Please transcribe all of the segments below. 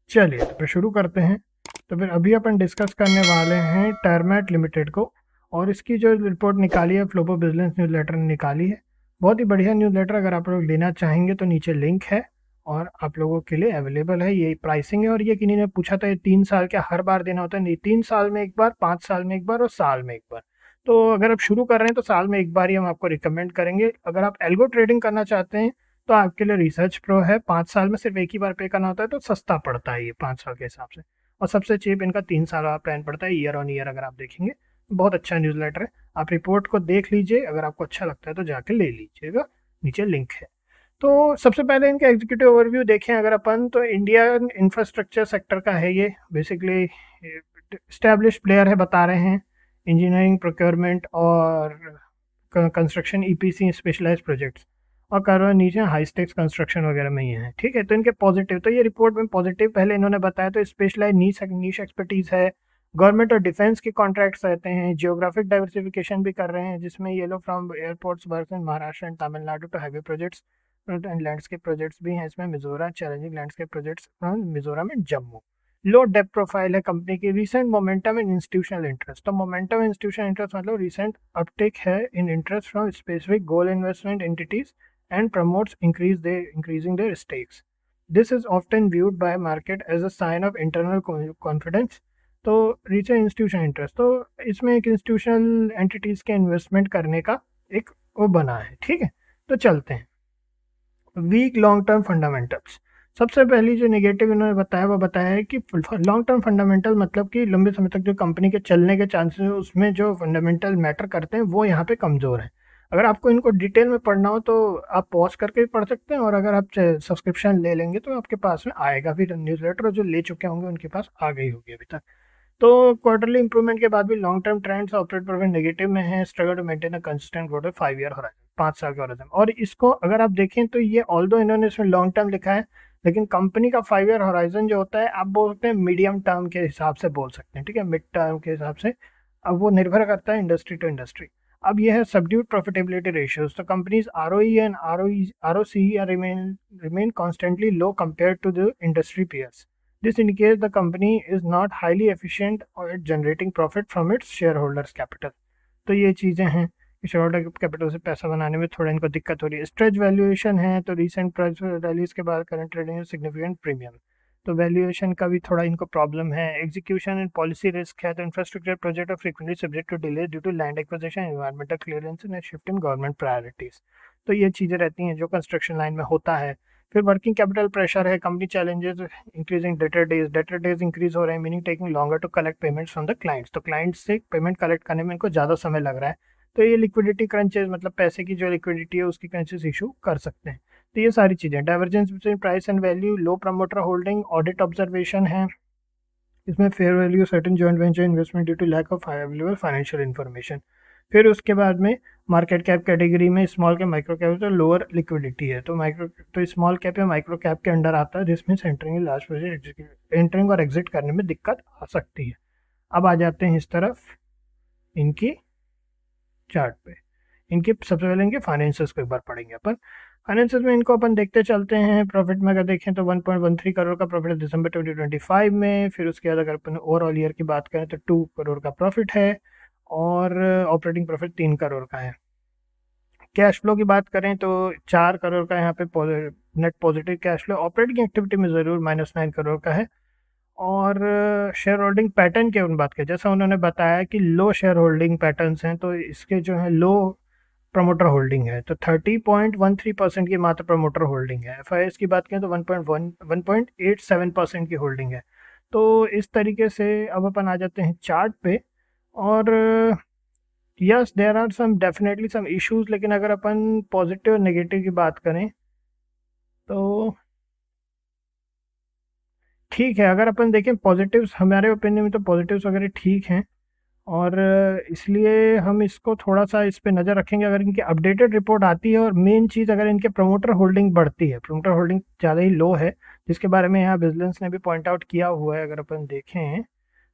चलिए तो फिर शुरू करते हैं। तो फिर अभी अपन डिस्कस करने वाले हैं टर्मैट लिमिटेड को, और इसकी जो रिपोर्ट निकाली है फ्लोबो बिजनेस न्यूज़लेटर ने निकाली है। बहुत ही बढ़िया न्यूज़लेटर, अगर आप लोग लेना चाहेंगे तो नीचे लिंक है और आप लोगों के लिए अवेलेबल है। ये प्राइसिंग है, और ये किन्हीं ने पूछा था ये 3 साल क्या हर बार देना होता है? नहीं, 3 साल में एक बार, 5 साल में एक बार और साल में एक बार। तो अगर आप शुरू कर रहे हैं तो साल में एक बार ही हम आपको रिकमेंड करेंगे। अगर आप एल्गो ट्रेडिंग करना चाहते हैं तो आपके लिए रिसर्च प्रो है, 5 साल में सिर्फ एक ही बार पे करना होता है, तो सस्ता पड़ता है ये 5 साल के हिसाब से। और सबसे चीप इनका 3 साल वाला प्लान पड़ता है, ईयर ऑन ईयर। अगर आप देखेंगे बहुत अच्छा न्यूज़लेटर है। आप रिपोर्ट को देख लीजिए, अगर आपको अच्छा लगता है तो जाके ले लीजिएगा, नीचे लिंक है। तो सबसे पहले इनका एग्जीक्यूटिव ओवरव्यू देखें अगर अपन, तो इंडियन इंफ्रास्ट्रक्चर सेक्टर का है ये। बेसिकली स्टैब्लिश प्लेयर है, बता रहे हैं। इंजीनियरिंग, प्रोक्योरमेंट और कंस्ट्रक्शन, ईपीसी, स्पेशलाइज्ड प्रोजेक्ट्स और कार्बन नीचे हाई स्टेक्स कंस्ट्रक्शन वगैरह में ही है। ठीक है, तो इनके पॉजिटिव, तो ये रिपोर्ट में पॉजिटिव पहले इन्होंने बताया, तो स्पेशलाइज नीश एक्सपर्टीज है। गवर्नमेंट और डिफेंस के कॉन्ट्रैक्ट्स रहते हैं। जियोग्राफिक डाइवर्सिफिकेशन भी कर रहे हैं, जिसमें ये लोग from airports work in Maharashtra and Tamil Nadu to highway projects and landscape projects भी हैं इसमें। Mizoram challenging landscape projects from Mizoram and Jammu. Low debt profile है कंपनी की। Recent momentum in institutional interest, तो मोमेंटम इंस्टीट्यूशनल इंटरेस्ट मतलब रिसेंट अपटेक है in interest from specific goal investment entities and promotes increasing their stakes. This is often viewed by market as a sign of internal confidence. तो richer institution interest, तो इसमें एक institutional entities के investment करने का एक वो बना है। ठीक है, तो चलते हैं। वीक लॉन्ग टर्म फंडामेंटल्स, सबसे पहली जो नेगेटिव इन्होंने बताया वो बताया है कि लॉन्ग टर्म फंडामेंटल मतलब कि लंबे समय तक जो कंपनी के चलने के चांसेस है उसमें जो फंडामेंटल मैटर करते हैं वो यहाँ पे कमज़ोर हैं। अगर आपको इनको डिटेल में पढ़ना हो तो आप पॉज करके भी पढ़ सकते हैं, और अगर आप सब्सक्रिप्शन ले लेंगे तो आपके पास में आएगा फिर न्यूज़लेटर। जो ले चुके होंगे उनके पास आ गई होगी अभी तक। तो क्वार्टरली इंप्रूवमेंट के बाद भी long term trends operate profit negative में है। Struggle to maintain a consistent growth 5 year horizon, 5 साल के होराइजन। और इसको अगर आप देखें तो ये ऑल्दो इन्होंने इसमें लॉन्ग टर्म लिखा है, लेकिन कंपनी का 5 ईयर होराइजन जो होता है आप बोल सकते हैं मीडियम टर्म के हिसाब से बोल सकते हैं। ठीक है, मिड टर्म के हिसाब से। अब वो निर्भर करता है इंडस्ट्री टू इंडस्ट्री। अब ये है सबड्यूड प्रॉफिटेबिलिटी रेशियोज, तो companies ROE and ROC remain constantly low compare to the industry peers. This indicates the company is not highly efficient or at generating profit from its shareholders capital. तो ये चीज़ें हैं कि share holder capital से पैसा बनाने में थोड़ा इनको दिक्कत हो रही है। स्ट्रेच वैल्यूएशन है, तो रीसेंट प्राइस रैलीज के बाद करंट ट्रेडिंग सिग्निफिकेंट प्रीमियम, तो वैल्यूएशन का भी थोड़ा इनको प्रॉब्लम है। एग्जीक्यूशन एंड पॉलिसी रिस्क है, तो infrastructure project are frequently subject to delay due to land acquisition, environmental clearance and shift in government priorities. तो ये चीज़ें रहती हैं जो कंस्ट्रक्शन लाइन में होता है। फिर वर्किंग कैपिटल प्रेशर है, company challenges increasing debtor days increase हो रहे हैं, meaning taking longer to collect payments from the clients, तो क्लाइंट्स से पेमेंट कलेक्ट करने में इनको ज़्यादा समय लग रहा है। तो ये लिक्विडिटी क्रंचेस, मतलब पैसे की जो लिक्विडिटी है उसकी क्रंचेस इशू कर सकते हैं। तो ये सारी चीज़ें, divergence between price and value, low promoter holding, audit observation है। इसमें fair value certain joint venture investment due to lack of available financial information. फिर उसके बाद में मार्केट कैप कैटेगरी में स्मॉल कैप माइक्रो कैप तो लोअर लिक्विडिटी है, तो स्मॉल कैप या माइक्रो कैप के अंडर आता है, जिसमें सेंटरिंग लार्ज प्रोजेक्ट एंटरिंग और एग्जिट करने में दिक्कत आ सकती है। अब आ जाते हैं इस तरफ इनकी चार्ट पे। इनके सबसे पहले इनके फाइनेंसेस को एक बार पढ़ेंगे अपन। फाइनेंसेस में इनको अपन देखते चलते हैं। प्रॉफिट में अगर देखें तो 1.13 करोड़ का प्रॉफिट है दिसंबर 2025 में। फिर उसके बाद अगर अपन ओवरऑल ईयर की बात करें तो 2 करोड़ का प्रॉफिट है, और ऑपरेटिंग प्रॉफिट 3 करोड़ का है। कैश फ्लो की बात करें तो 4 करोड़ का यहाँ पे net positive cash flow. Operating activity में ज़रूर -9 करोड़ का है। और शेयर होल्डिंग पैटर्न की उन बात करें, जैसा उन्होंने बताया कि लो शेयर होल्डिंग पैटर्न्स हैं, तो इसके जो है लो प्रमोटर होल्डिंग है, तो 30.13% की मात्र प्रमोटर होल्डिंग है। एफ की बात करें तो 1.87% की होल्डिंग है। तो इस तरीके से अब अपन आ जाते हैं चार्ट पे। और yes there are some definitely some issues, लेकिन अगर अपन पॉजिटिव और नेगेटिव की बात करें तो ठीक है। अगर अपन देखें पॉजिटिव्स, हमारे ओपिनियन में तो पॉजिटिव्स वगैरह ठीक हैं, और इसलिए हम इसको थोड़ा सा इस पे नज़र रखेंगे। अगर इनकी अपडेटेड रिपोर्ट आती है, और मेन चीज़ अगर इनके प्रमोटर होल्डिंग बढ़ती है, प्रमोटर होल्डिंग ज़्यादा ही लो है, जिसके बारे में यहाँ बिजनेस ने भी पॉइंट आउट किया हुआ है। अगर अपन देखें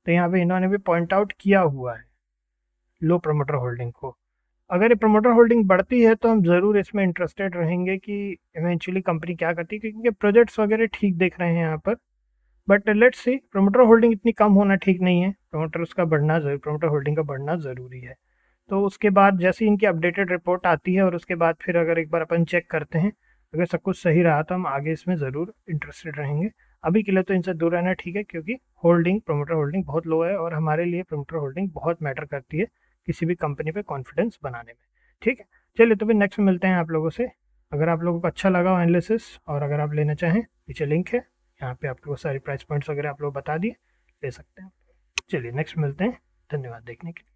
तो यहाँ पे इन्होंने भी पॉइंट आउट किया हुआ है लो प्रमोटर होल्डिंग को। अगर ये प्रमोटर होल्डिंग बढ़ती है तो हम ज़रूर इसमें इंटरेस्टेड रहेंगे कि इवेंचुअली कंपनी क्या करती है, क्योंकि प्रोजेक्ट्स वगैरह ठीक देख रहे हैं यहाँ पर। But let's see, promoter holding इतनी कम होना ठीक नहीं है, प्रोमोटर होल्डिंग का बढ़ना ज़रूरी है। तो उसके बाद जैसे ही इनकी अपडेटेड रिपोर्ट आती है और उसके बाद फिर अगर एक बार अपन चेक करते हैं, अगर सब कुछ सही रहा तो हम आगे इसमें ज़रूर इंटरेस्टेड रहेंगे। अभी के लिए तो इनसे दूर रहना ठीक है, क्योंकि प्रोमोटर होल्डिंग बहुत लो है और हमारे लिए प्रोमोटर होल्डिंग बहुत मैटर करती है किसी भी कंपनी पे कॉन्फिडेंस बनाने में। ठीक है, चलिए तो फिर नेक्स्ट में मिलते हैं आप लोगों से। अगर आप लोगों को अच्छा लगा एनालिसिस और अगर आप लेना चाहें, नीचे लिंक है, यहाँ पे आपको सारी प्राइस पॉइंट्स वगैरह आप लोग बता दिए, ले सकते हैं। चलिए नेक्स्ट मिलते हैं, धन्यवाद देखने के लिए।